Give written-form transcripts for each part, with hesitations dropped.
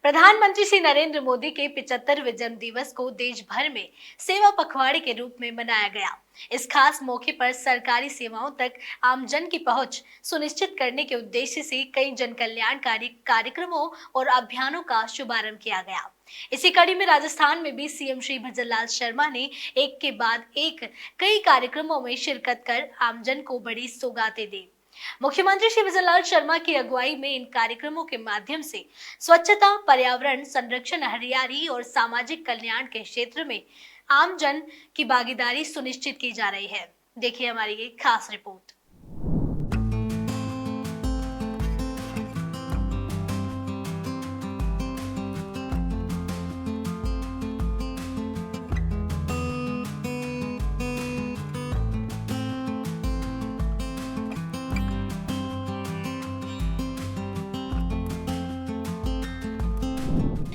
प्रधानमंत्री श्री नरेंद्र मोदी के 75वें जन्म दिवस को देश भर में सेवा पखवाड़े के रूप में मनाया गया। इस खास मौके पर सरकारी सेवाओं तक आमजन की पहुंच सुनिश्चित करने के उद्देश्य से कई जन कल्याणकारी कार्यक्रमों और अभियानों का शुभारंभ किया गया। इसी कड़ी में राजस्थान में भी सीएम श्री भजनलाल शर्मा ने एक के बाद एक कई कार्यक्रमों में शिरकत कर आमजन को बड़ी सौगातें दी। मुख्यमंत्री श्री भजनलाल शर्मा की अगुवाई में इन कार्यक्रमों के माध्यम से स्वच्छता, पर्यावरण संरक्षण, हरियाली और सामाजिक कल्याण के क्षेत्र में आम जन की भागीदारी सुनिश्चित की जा रही है। देखिए हमारी ये खास रिपोर्ट।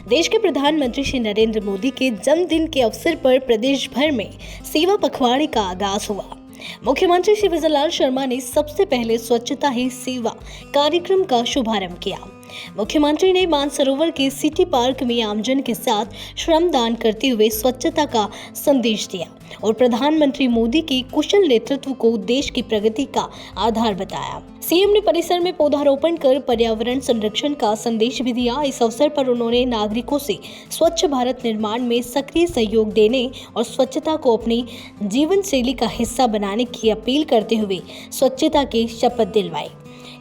देश के प्रधानमंत्री श्री नरेंद्र मोदी के जन्मदिन के अवसर पर प्रदेश भर में सेवा पखवाड़े का आगाज हुआ। मुख्यमंत्री श्री भजनलाल शर्मा ने सबसे पहले स्वच्छता ही सेवा कार्यक्रम का शुभारंभ किया। मुख्यमंत्री ने मानसरोवर के सिटी पार्क में आमजन के साथ श्रमदान करते हुए स्वच्छता का संदेश दिया और प्रधानमंत्री मोदी के कुशल नेतृत्व को देश की प्रगति का आधार बताया। सीएम ने परिसर में पौधारोपण कर पर्यावरण संरक्षण का संदेश भी दिया। इस अवसर पर उन्होंने नागरिकों से स्वच्छ भारत निर्माण में सक्रिय सहयोग देने और स्वच्छता को अपनी जीवन शैली का हिस्सा बनाने की अपील करते हुए स्वच्छता की शपथ दिलवाई।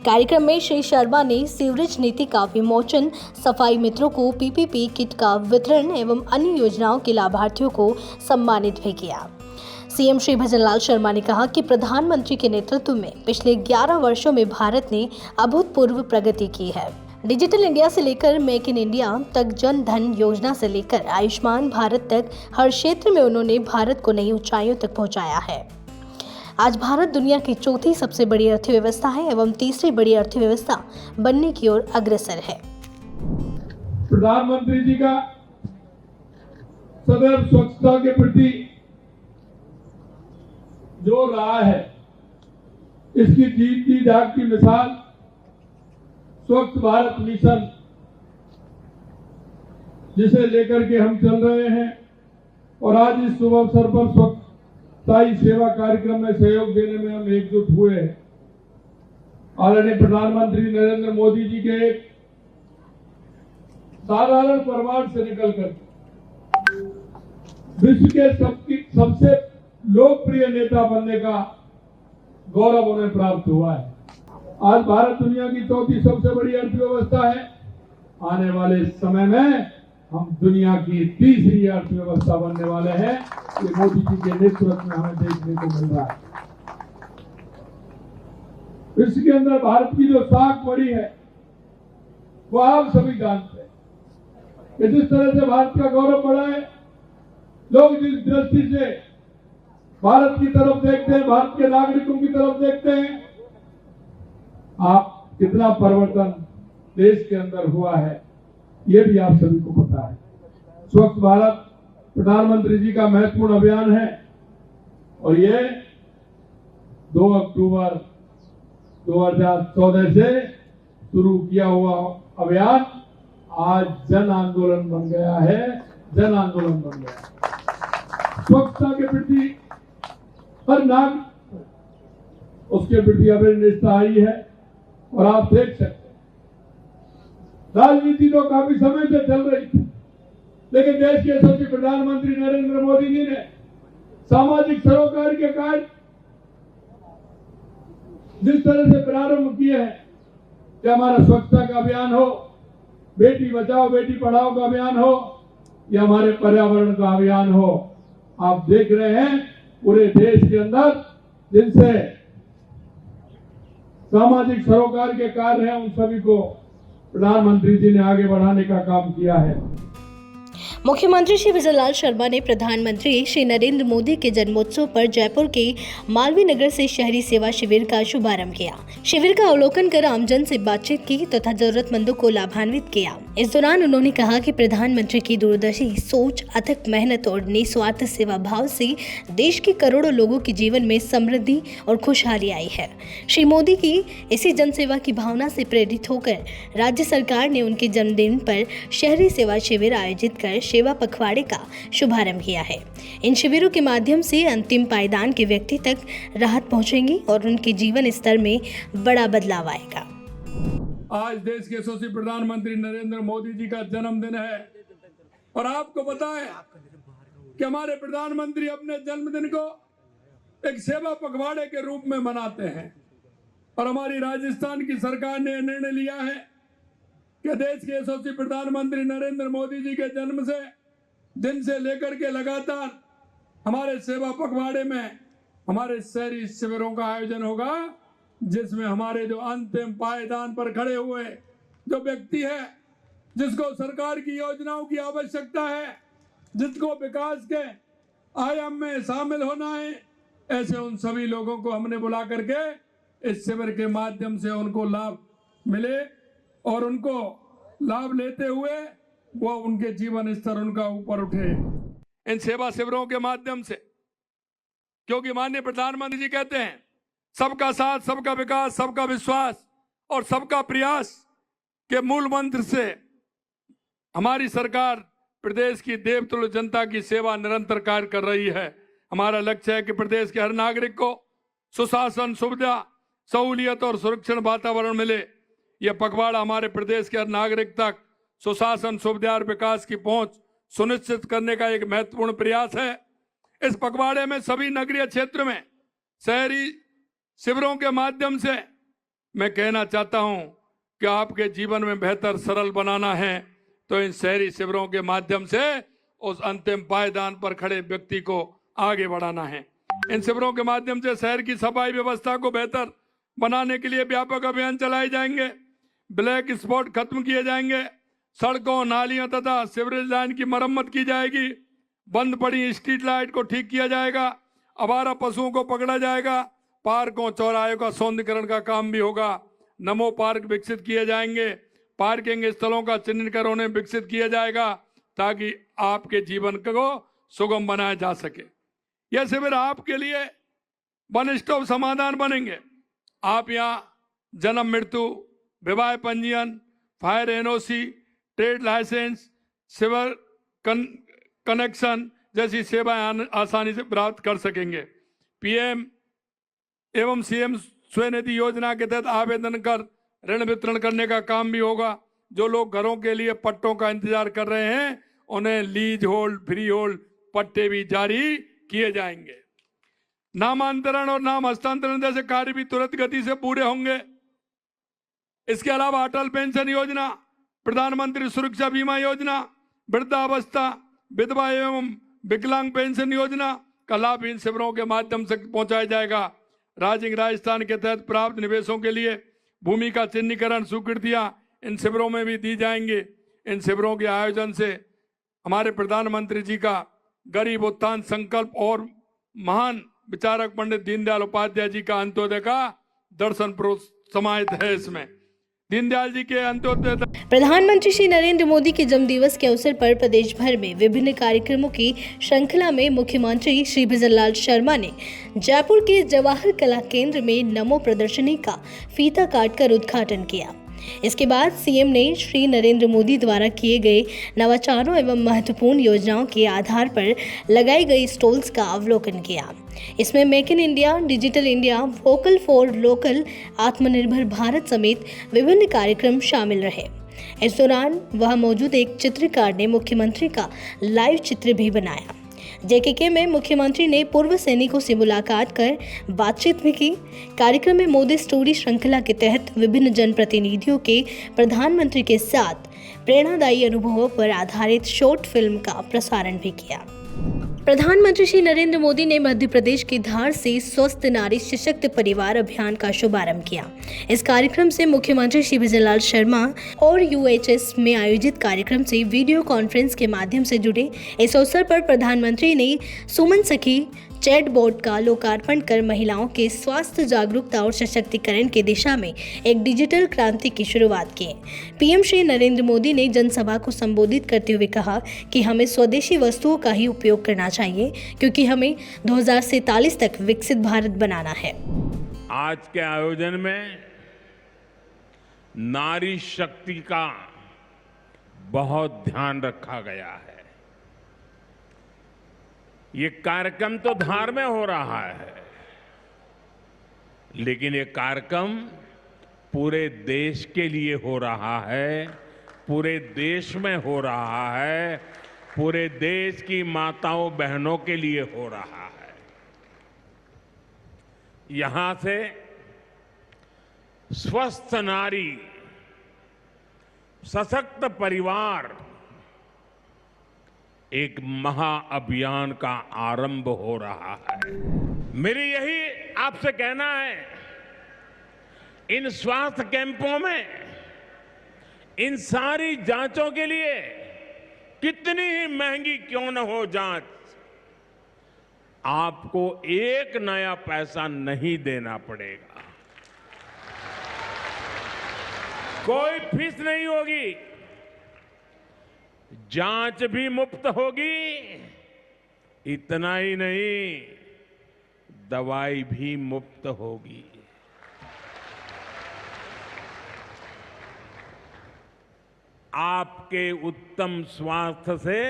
कार्यक्रम में श्री शर्मा ने सीवरेज नीति का विमोचन, सफाई मित्रों को पीपीपी किट का वितरण एवं अन्य योजनाओं के लाभार्थियों को सम्मानित भी किया। सीएम श्री भजनलाल शर्मा ने कहा कि प्रधानमंत्री के नेतृत्व में पिछले 11 वर्षों में भारत ने अभूतपूर्व प्रगति की है। डिजिटल इंडिया से लेकर मेक इन इंडिया तक, जन धन योजना से लेकर आयुष्मान भारत तक हर क्षेत्र में उन्होंने भारत को नई ऊंचाइयों तक पहुंचाया है। आज भारत दुनिया की चौथी सबसे बड़ी अर्थव्यवस्था है एवं तीसरी बड़ी अर्थव्यवस्था बनने की ओर अग्रसर है। प्रधानमंत्री जी का सदैव स्वच्छता के प्रति जो रहा है, इसकी जीती जागती मिसाल स्वच्छ भारत मिशन, जिसे लेकर के हम चल रहे हैं और आज इस शुभ अवसर पर स्वच्छता ही सेवा कार्यक्रम में सहयोग देने में हम एकजुट हुए हैं। आदरणीय प्रधानमंत्री नरेंद्र मोदी जी के एक साधारण परिवार से निकलकर विश्व के सबसे लोकप्रिय नेता बनने का गौरव उन्हें प्राप्त हुआ है। आज भारत दुनिया की चौथी सबसे बड़ी अर्थव्यवस्था है। आने वाले समय में हम दुनिया की तीसरी अर्थव्यवस्था बनने वाले हैं। ये मोदी जी के नेतृत्व में हमें देखने को मिल रहा है। विश्व के अंदर भारत की जो साख बढ़ी है वो आप सभी जानते हैं कि जिस तरह से भारत का गौरव बढ़ा है, लोग जिस दृष्टि से भारत की तरफ देखते हैं, भारत के नागरिकों की तरफ देखते हैं, आप कितना परिवर्तन देश के अंदर हुआ है ये भी आप सभी को पता है। स्वच्छ भारत प्रधानमंत्री जी का महत्वपूर्ण अभियान है और ये 2 अक्टूबर 2014 से शुरू किया हुआ अभियान आज जन आंदोलन बन गया है। जन आंदोलन बन गया। स्वच्छता के प्रति हर नागरिक उसके प्रति अभी निष्ठा आई है और आप देख सकते हैं राजनीति तो काफी समय से चल रही थी, लेकिन देश के यशस्वी प्रधानमंत्री नरेंद्र मोदी जी ने सामाजिक सरोकार के कार्य जिस तरह से प्रारंभ किए हैं कि हमारा स्वच्छता का अभियान हो, बेटी बचाओ बेटी पढ़ाओ का अभियान हो या हमारे पर्यावरण का अभियान हो, आप देख रहे हैं पूरे देश के अंदर जिनसे सामाजिक सरोकार के कार्य हैं उन सभी को प्रधानमंत्री जी ने आगे बढ़ाने का काम किया है। मुख्यमंत्री श्री विजयलाल शर्मा ने प्रधानमंत्री श्री नरेंद्र मोदी के जन्मोत्सव पर जयपुर के मालवीय नगर से शहरी सेवा शिविर का शुभारंभ किया। शिविर का अवलोकन कर आमजन से बातचीत की तथा जरूरतमंदों को लाभान्वित किया। इस दौरान उन्होंने कहा कि प्रधानमंत्री की दूरदर्शी सोच, अथक मेहनत और निस्वार्थ सेवा भाव से देश के करोड़ों लोगों के जीवन में समृद्धि और खुशहाली आई है। श्री मोदी की इसी जनसेवा की भावना से प्रेरित होकर राज्य सरकार ने उनके जन्मदिन पर शहरी सेवा शिविर आयोजित कर सेवा पखवाड़े का शुभारंभ किया है। इन शिविरों के माध्यम से अंतिम पायदान के व्यक्ति तक राहत पहुंचेगी और उनके जीवन स्तर में बड़ा बदलाव आएगा। आज देश के यशस्वी प्रधानमंत्री नरेंद्र मोदी जी का जन्मदिन है और आपको पता है कि हमारे प्रधानमंत्री अपने जन्मदिन को एक सेवा पखवाड़े के रूप में मनाते हैं और हमारी राजस्थान की सरकार ने निर्णय लिया है कि देश के यशस्वी प्रधानमंत्री नरेंद्र मोदी जी के जन्म से दिन से लेकर के लगातार हमारे सेवा पखवाड़े में हमारे शहरी शिविरों का आयोजन होगा, जिसमें हमारे जो अंतिम पायदान पर खड़े हुए जो व्यक्ति है, जिसको सरकार की योजनाओं की आवश्यकता है, जिसको विकास के आयाम में शामिल होना है, ऐसे उन सभी लोगों को हमने बुला करके इस शिविर के माध्यम से उनको लाभ मिले और उनको लाभ लेते हुए वो उनके जीवन स्तर उनका ऊपर उठे इन सेवा शिविरों के माध्यम से। क्योंकि माननीय प्रधानमंत्री जी कहते हैं सबका साथ, सबका विकास, सबका विश्वास और सबका प्रयास के मूल मंत्र से हमारी सरकार प्रदेश की देवतुल्य जनता की सेवा निरंतर कार्य कर रही है। हमारा लक्ष्य है कि प्रदेश के हर नागरिक को सुशासन, सुविधा, सहूलियत और सुरक्षित वातावरण मिले। यह पखवाड़ा हमारे प्रदेश के हर नागरिक तक सुशासन, सुविधा और विकास की पहुंच सुनिश्चित करने का एक महत्वपूर्ण प्रयास है। इस पखवाड़े में सभी नगरीय क्षेत्र में शहरी शिविरों के माध्यम से मैं कहना चाहता हूं कि आपके जीवन में बेहतर सरल बनाना है तो इन शहरी शिविरों के माध्यम से उस अंतिम पायदान पर खड़े व्यक्ति को आगे बढ़ाना है। इन शिविरों के माध्यम से शहर की सफाई व्यवस्था को बेहतर बनाने के लिए व्यापक अभियान चलाए जाएंगे। ब्लैक स्पॉट खत्म किए जाएंगे। सड़कों, नालियों तथा सीवरेज लाइन की मरम्मत की जाएगी। बंद पड़ी स्ट्रीट लाइट को ठीक किया जाएगा। आवारा पशुओं को पकड़ा जाएगा। पार्कों, चौराहे का सौंदर्यीकरण का काम भी होगा। नमो पार्क विकसित किए जाएंगे। पार्किंग स्थलों का चिन्हित कर उन्हें विकसित किया जाएगा ताकि आपके जीवन को सुगम बनाया जा सके। यह शिविर आपके लिए वन स्टॉप समाधान बनेंगे। आप यहाँ जन्म, मृत्यु, विवाह पंजीयन, fire NOC, trade licence, civil connection जैसी सेवाएं आसानी से प्राप्त कर सकेंगे। पीएम एवं सीएम स्वनिधि योजना के तहत आवेदन कर ऋण वितरण करने का काम भी होगा। जो लोग घरों के लिए पट्टों का इंतजार कर रहे हैं उन्हें लीज होल्ड, फ्री होल्ड पट्टे भी जारी किए जाएंगे। नामांतरण और नाम हस्तांतरण जैसे कार्य भी तुरंत गति से पूरे होंगे। इसके अलावा अटल पेंशन योजना, प्रधानमंत्री सुरक्षा बीमा योजना, वृद्धावस्था, विधवा एवं विकलांग पेंशन योजना का लाभ इन शिविरों के माध्यम से पहुंचाया जाएगा। राजस्थान के तहत प्राप्त निवेशों के लिए भूमि का चिन्हीकरण स्वीकृतियां इन शिविरों में भी दी जाएंगी। इन शिविरों के आयोजन से हमारे प्रधानमंत्री जी का गरीब उत्थान संकल्प और महान विचारक पंडित दीनदयाल उपाध्याय जी का अंत्योदय का दर्शन समाहित है। इसमें दीनदयाल जी के अंत्योदय। प्रधानमंत्री श्री नरेंद्र मोदी के जन्मदिवस के अवसर पर प्रदेश भर में विभिन्न कार्यक्रमों की श्रृंखला में मुख्यमंत्री श्री विजयलाल शर्मा ने जयपुर के जवाहर कला केंद्र में नमो प्रदर्शनी का फीता काटकर उद्घाटन किया। इसके बाद सीएम ने श्री नरेंद्र मोदी द्वारा किए गए नवाचारों एवं महत्वपूर्ण योजनाओं के आधार पर लगाई गई स्टॉल्स का अवलोकन किया। इसमें make in India, digital India, vocal for local, आत्मनिर्भर भारत समेत विभिन्न कार्यक्रम शामिल रहे। इस दौरान वहां मौजूद एक चित्रकार ने मुख्यमंत्री का लाइव चित्र भी बनाया। जेकेके में मुख्यमंत्री ने पूर्व सैनिकों से मुलाकात कर बातचीत भी की। कार्यक्रम में मोदी स्टोरी श्रृंखला के तहत विभिन्न जनप्रतिनिधियों के प्रधानमंत्री के साथ प्रेरणादायी अनुभवों पर आधारित शॉर्ट फिल्म का प्रसारण भी किया। प्रधानमंत्री श्री नरेंद्र मोदी ने मध्य प्रदेश के धार से स्वस्थ नारी सशक्त परिवार अभियान का शुभारंभ किया। इस कार्यक्रम से मुख्यमंत्री श्री विजयलाल शर्मा और यूएचएस में आयोजित कार्यक्रम से वीडियो कॉन्फ्रेंस के माध्यम से जुड़े। इस अवसर पर प्रधानमंत्री ने सुमन सखी चैटबॉट का लोकार्पण कर महिलाओं के स्वास्थ्य जागरूकता और सशक्तिकरण की दिशा में एक डिजिटल क्रांति की शुरुआत की। पीएम श्री नरेंद्र मोदी ने जनसभा को संबोधित करते हुए कहा कि हमें स्वदेशी वस्तुओं का ही उपयोग करना चाहिए, क्योंकि हमें 2047 तक विकसित भारत बनाना है। आज के आयोजन में नारी शक्ति का बहुत ध्यान रखा गया है। ये कार्यक्रम तो धार में हो रहा है, लेकिन ये कार्यक्रम पूरे देश के लिए हो रहा है, पूरे देश में हो रहा है, पूरे देश की माताओं बहनों के लिए हो रहा है। यहां से स्वस्थ नारी, सशक्त परिवार एक महाअभियान का आरंभ हो रहा है। मेरी यही आपसे कहना है, इन स्वास्थ्य कैंपों में इन सारी जांचों के लिए कितनी ही महंगी क्यों न हो जांच, आपको एक नया पैसा नहीं देना पड़ेगा, कोई फीस नहीं होगी, जांच भी मुफ्त होगी। इतना ही नहीं, दवाई भी मुफ्त होगी। आपके उत्तम स्वास्थ्य से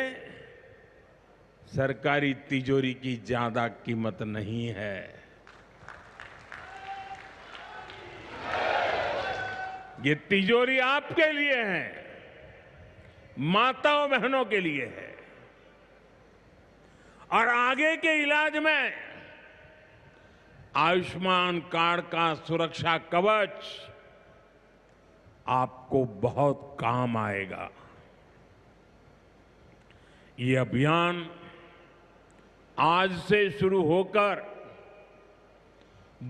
सरकारी तिजोरी की ज्यादा कीमत नहीं है। ये तिजोरी आपके लिए है, माताओं बहनों के लिए है, और आगे के इलाज में आयुष्मान कार्ड का सुरक्षा कवच आपको बहुत काम आएगा। ये अभियान आज से शुरू होकर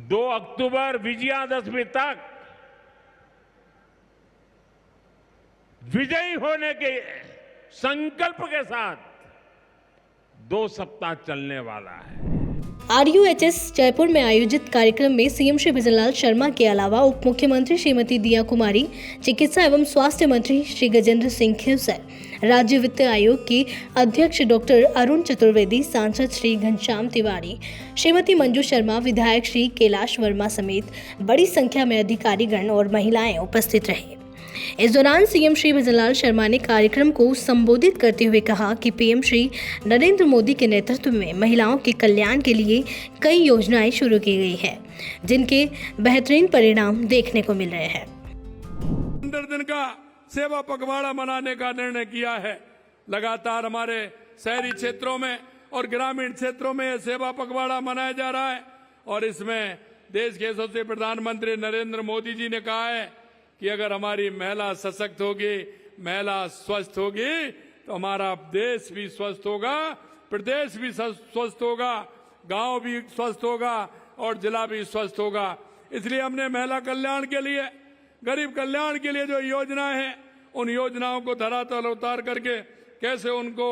2 अक्टूबर विजयादशमी तक विजयी होने के संकल्प के साथ 2 सप्ताह चलने वाला है। RUHS जयपुर में आयोजित कार्यक्रम में सीएम श्री विजयलाल शर्मा के अलावा उप मुख्यमंत्री श्रीमती दिया कुमारी, चिकित्सा एवं स्वास्थ्य मंत्री श्री गजेंद्र सिंह खिवसर, राज्य वित्त आयोग के अध्यक्ष डॉक्टर अरुण चतुर्वेदी, सांसद श्री घनश्याम तिवारी, श्रीमती मंजू शर्मा, विधायक श्री कैलाश वर्मा समेत बड़ी संख्या में अधिकारीगण और महिलाएं उपस्थित रहे। इस दौरान सीएम श्री विजयलाल शर्मा ने कार्यक्रम को संबोधित करते हुए कहा कि पीएम श्री नरेंद्र मोदी के नेतृत्व में महिलाओं के कल्याण के लिए कई योजनाएं शुरू की गई हैं, जिनके बेहतरीन परिणाम देखने को मिल रहे हैं। 15 दिन का सेवा पखवाड़ा मनाने का निर्णय किया है। लगातार हमारे शहरी क्षेत्रों में और ग्रामीण क्षेत्रों में यह सेवा पखवाड़ा मनाया जा रहा है, और इसमें देश के यशस्वी प्रधानमंत्री नरेंद्र मोदी जी ने कहा है कि अगर हमारी महिला सशक्त होगी, महिला स्वस्थ होगी, तो हमारा देश भी स्वस्थ होगा, प्रदेश भी स्वस्थ होगा, गांव भी स्वस्थ होगा और जिला भी स्वस्थ होगा। इसलिए हमने महिला कल्याण के लिए, गरीब कल्याण के लिए जो योजनाएं हैं, उन योजनाओं को धरातल उतार करके कैसे उनको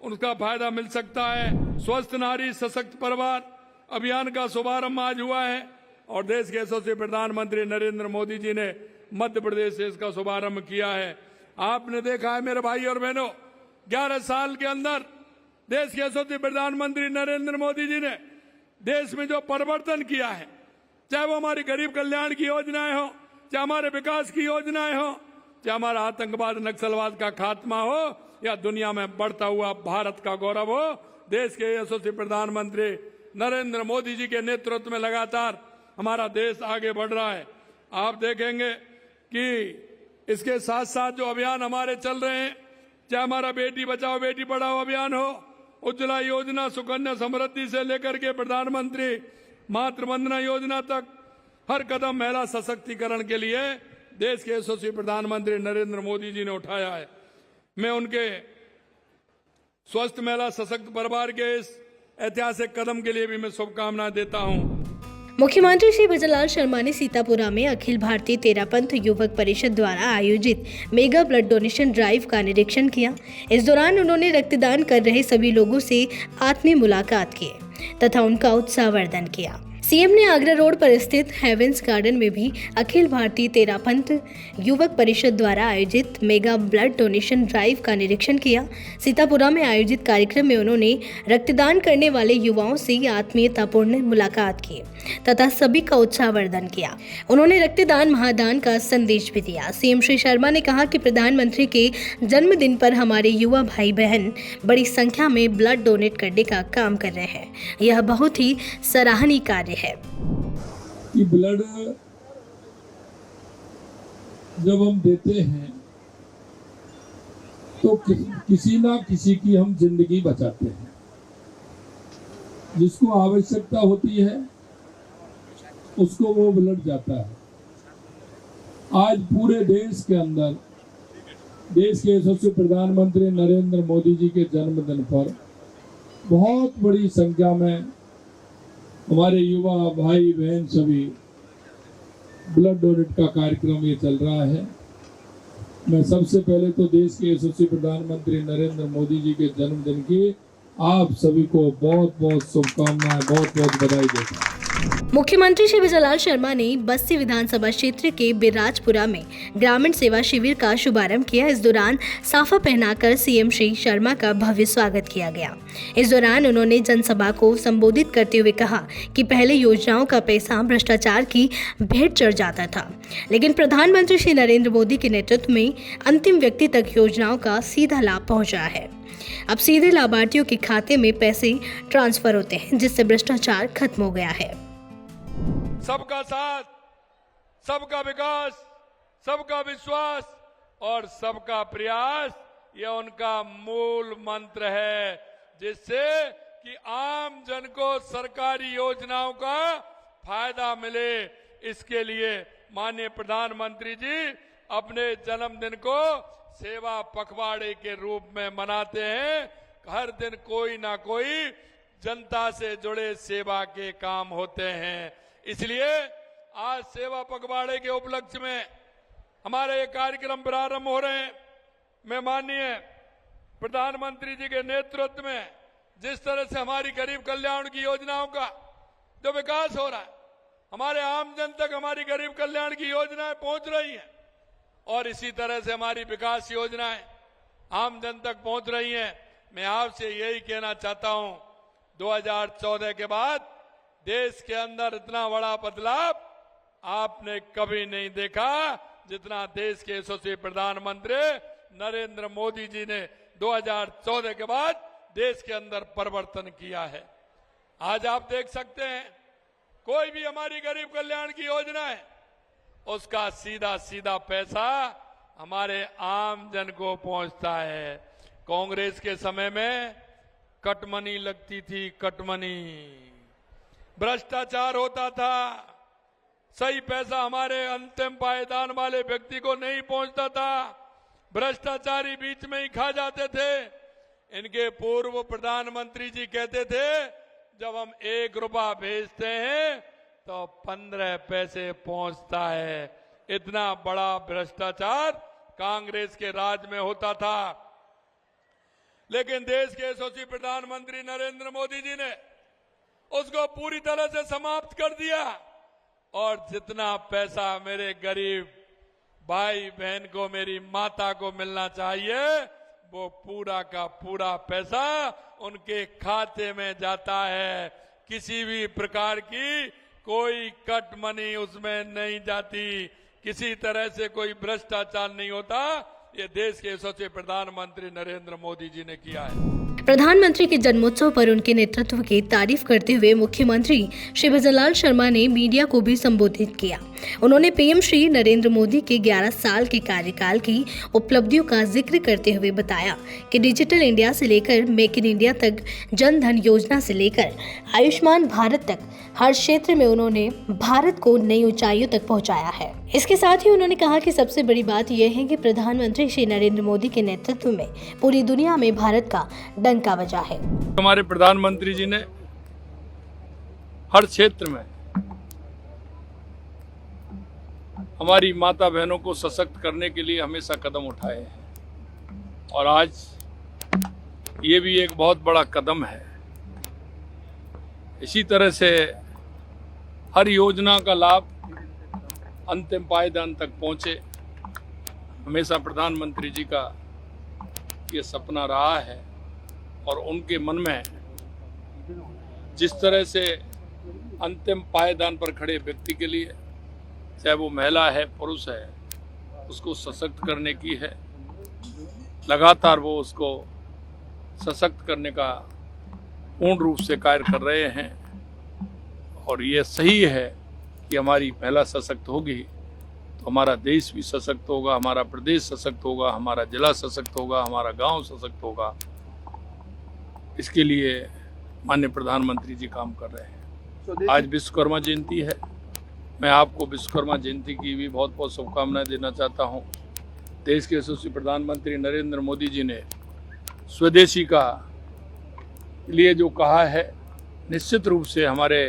उनका फायदा मिल सकता है। स्वस्थ नारी सशक्त परिवार अभियान का शुभारंभ आज हुआ है, और देश के यशस्वी प्रधानमंत्री नरेंद्र मोदी जी ने मध्य प्रदेश से इसका शुभारंभ किया है। आपने देखा है मेरे भाई और बहनों, 11 साल के अंदर देश के यशस्वी प्रधानमंत्री नरेंद्र मोदी जी ने देश में जो परिवर्तन किया है, चाहे वो हमारी गरीब कल्याण की योजनाएं हो, चाहे हमारे विकास की योजनाएं हो, चाहे हमारा आतंकवाद नक्सलवाद का खात्मा हो, या दुनिया में बढ़ता हुआ भारत का गौरव हो, देश के यशस्वी प्रधानमंत्री नरेंद्र मोदी जी के नेतृत्व में लगातार हमारा देश आगे बढ़ रहा है। आप देखेंगे कि इसके साथ साथ जो अभियान हमारे चल रहे हैं, चाहे हमारा बेटी बचाओ बेटी पढ़ाओ अभियान हो, उज्ज्वला योजना, सुकन्या समृद्धि से लेकर के प्रधानमंत्री मातृ वंदना योजना तक, हर कदम महिला सशक्तिकरण के लिए देश के यशस्वी प्रधानमंत्री नरेंद्र मोदी जी ने उठाया है। मैं उनके स्वस्थ महिला सशक्त परिवार के इस ऐतिहासिक कदम के लिए भी मैं शुभकामनाएं देता हूं। मुख्यमंत्री श्री भजनलाल शर्मा ने सीतापुरा में अखिल भारतीय तेरापंथ युवक परिषद द्वारा आयोजित मेगा ब्लड डोनेशन ड्राइव का निरीक्षण किया। इस दौरान उन्होंने रक्तदान कर रहे सभी लोगों से आत्मीय मुलाकात की तथा उनका उत्साहवर्धन किया। सीएम ने आगरा रोड पर स्थित हेवेंस गार्डन में भी अखिल भारतीय तेरापंथ युवक परिषद द्वारा आयोजित मेगा ब्लड डोनेशन ड्राइव का निरीक्षण किया। सीतापुरा में आयोजित कार्यक्रम में उन्होंने रक्तदान करने वाले युवाओं से आत्मीयतापूर्ण मुलाकात की तथा सभी का उत्साहवर्धन किया। उन्होंने रक्तदान महादान का संदेश भी दिया। सीएम श्री शर्मा ने कहा कि प्रधानमंत्री के जन्मदिन पर हमारे युवा भाई बहन बड़ी संख्या में ब्लड डोनेट करने का काम कर रहे हैं। यह बहुत ही सराहनीय कार्य है कि ब्लड जब हम देते हैं तो किसी ना किसी की हम जिंदगी बचाते हैं। जिसको आवश्यकता होती है उसको वो ब्लड जाता है। आज पूरे देश के अंदर देश के यशस्वी प्रधानमंत्री नरेंद्र मोदी जी के जन्मदिन पर बहुत बड़ी संख्या में हमारे युवा भाई बहन सभी ब्लड डोनेट का कार्यक्रम ये चल रहा है। मैं सबसे पहले तो देश के यशस्वी प्रधानमंत्री नरेंद्र मोदी जी के जन्मदिन की आप सभी को बहुत बहुत शुभकामनाएं, बहुत बहुत बधाई देता हूं। मुख्यमंत्री श्री भजनलाल शर्मा ने बस्ती विधानसभा क्षेत्र के बिराजपुरा में ग्रामीण सेवा शिविर का शुभारंभ किया। इस दौरान साफा पहनाकर सीएम श्री शर्मा का भव्य स्वागत किया गया। इस दौरान उन्होंने जनसभा को संबोधित करते हुए कहा कि पहले योजनाओं का पैसा भ्रष्टाचार की भेंट चढ़ जाता था, लेकिन प्रधानमंत्री श्री नरेंद्र मोदी के नेतृत्व में अंतिम व्यक्ति तक योजनाओं का सीधा लाभ पहुंचा है। अब सीधे लाभार्थियों के खाते में पैसे ट्रांसफर होते हैं, जिससे भ्रष्टाचार खत्म हो गया है। सबका साथ, सबका विकास, सबका विश्वास और सबका प्रयास, यह उनका मूल मंत्र है, जिससे कि आम जन को सरकारी योजनाओं का फायदा मिले। इसके लिए माननीय प्रधानमंत्री जी अपने जन्मदिन को सेवा पखवाड़े के रूप में मनाते हैं। हर दिन कोई ना कोई जनता से जुड़े सेवा के काम होते हैं। इसलिए आज सेवा पखवाड़े के उपलक्ष्य में हमारे ये कार्यक्रम प्रारंभ हो रहे हैं। मैं माननीय प्रधानमंत्री जी के नेतृत्व में जिस तरह से हमारी गरीब कल्याण की योजनाओं का जो विकास हो रहा है, हमारे आम जन तक हमारी गरीब कल्याण की योजनाएं पहुंच रही हैं और इसी तरह से हमारी विकास योजनाएं आम जन तक पहुंच रही हैं। मैं आपसे यही कहना चाहता हूं, 2014 के बाद देश के अंदर इतना बड़ा बदलाव आपने कभी नहीं देखा जितना देश के यशस्वी प्रधानमंत्री नरेंद्र मोदी जी ने 2014 के बाद देश के अंदर परिवर्तन किया है। आज आप देख सकते हैं, कोई भी हमारी गरीब कल्याण की योजना है, उसका सीधा सीधा पैसा हमारे आम जन को पहुंचता है। कांग्रेस के समय में कटमनी लगती थी, कटमनी, भ्रष्टाचार होता था, सही पैसा हमारे अंतिम पायदान वाले व्यक्ति को नहीं पहुंचता था, भ्रष्टाचारी बीच में ही खा जाते थे। इनके पूर्व प्रधानमंत्री जी कहते थे, जब हम 1 रुपया भेजते हैं तो 15 पैसे पहुंचता है। इतना बड़ा भ्रष्टाचार कांग्रेस के राज में होता था, लेकिन देश के यशस्वी प्रधानमंत्री नरेंद्र मोदी जी ने उसको पूरी तरह से समाप्त कर दिया और जितना पैसा मेरे गरीब भाई बहन को, मेरी माता को मिलना चाहिए, वो पूरा का पूरा पैसा उनके खाते में जाता है। किसी भी प्रकार की कोई कट मनी उसमें नहीं जाती, किसी तरह से कोई भ्रष्टाचार नहीं होता। ये देश के यशस्वी प्रधानमंत्री नरेंद्र मोदी जी ने किया है। प्रधानमंत्री के जन्मोत्सव पर उनके नेतृत्व की तारीफ करते हुए मुख्यमंत्री श्री भजनलाल शर्मा ने मीडिया को भी संबोधित किया। उन्होंने पीएम श्री नरेंद्र मोदी के 11 साल के कार्यकाल की उपलब्धियों का जिक्र करते हुए बताया कि डिजिटल इंडिया से लेकर मेक इन इंडिया तक, जन धन योजना से लेकर आयुष्मान भारत तक हर क्षेत्र में उन्होंने भारत को नई ऊंचाइयों तक पहुंचाया है। इसके साथ ही उन्होंने कहा कि सबसे बड़ी बात यह है कि प्रधानमंत्री श्री नरेंद्र मोदी के नेतृत्व में पूरी दुनिया में भारत का डंका बजा है। हमारे प्रधानमंत्री जी ने हर क्षेत्र में हमारी माता बहनों को सशक्त करने के लिए हमेशा कदम उठाए हैं और आज ये भी एक बहुत बड़ा कदम है। इसी तरह से हर योजना का लाभ अंतिम पायदान तक पहुंचे, हमेशा प्रधानमंत्री जी का ये सपना रहा है और उनके मन में जिस तरह से अंतिम पायदान पर खड़े व्यक्ति के लिए, चाहे वो महिला है पुरुष है, उसको सशक्त करने की है, लगातार वो उसको सशक्त करने का पूर्ण रूप से कार्य कर रहे हैं। और ये सही है कि हमारी महिला सशक्त होगी तो हमारा देश भी सशक्त होगा, हमारा प्रदेश सशक्त होगा, हमारा जिला सशक्त होगा, हमारा गांव सशक्त होगा। इसके लिए माननीय प्रधानमंत्री जी काम कर रहे हैं। आज विश्वकर्मा जयंती है, मैं आपको विश्वकर्मा जयंती की भी बहुत बहुत शुभकामनाएं देना चाहता हूं। देश के यशस्वी प्रधानमंत्री नरेंद्र मोदी जी ने स्वदेशी का लिए जो कहा है, निश्चित रूप से हमारे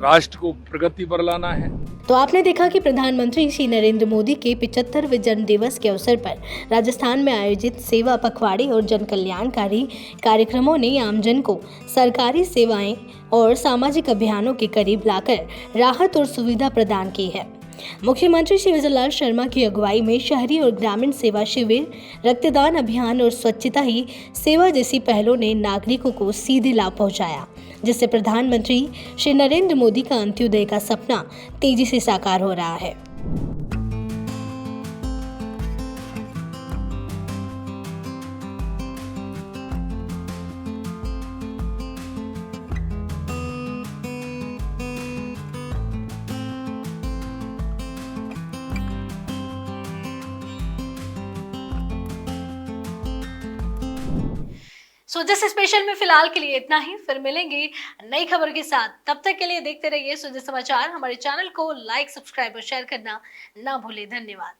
राष्ट्र को प्रगति पर लाना है। तो आपने देखा कि प्रधानमंत्री श्री नरेंद्र मोदी के 75वें जन्म दिवस के अवसर पर राजस्थान में आयोजित सेवा पखवाड़े और जन कल्याणकारी कार्यक्रमों ने आमजन को सरकारी सेवाएं और सामाजिक अभियानों के करीब लाकर राहत और सुविधा प्रदान की है। मुख्यमंत्री श्री विजयलाल शर्मा की अगुवाई में शहरी और ग्रामीण सेवा शिविर, रक्तदान अभियान और स्वच्छता ही सेवा जैसी पहलों ने नागरिकों को सीधे लाभ पहुंचाया, जिससे प्रधानमंत्री श्री नरेंद्र मोदी का अंत्योदय का सपना तेजी से साकार हो रहा है। सो जस्ट स्पेशल में फिलहाल के लिए इतना ही, फिर मिलेंगे नई खबर के साथ। तब तक के लिए देखते रहिए सुजय समाचार। हमारे चैनल को लाइक, सब्सक्राइब और शेयर करना ना भूलें। धन्यवाद।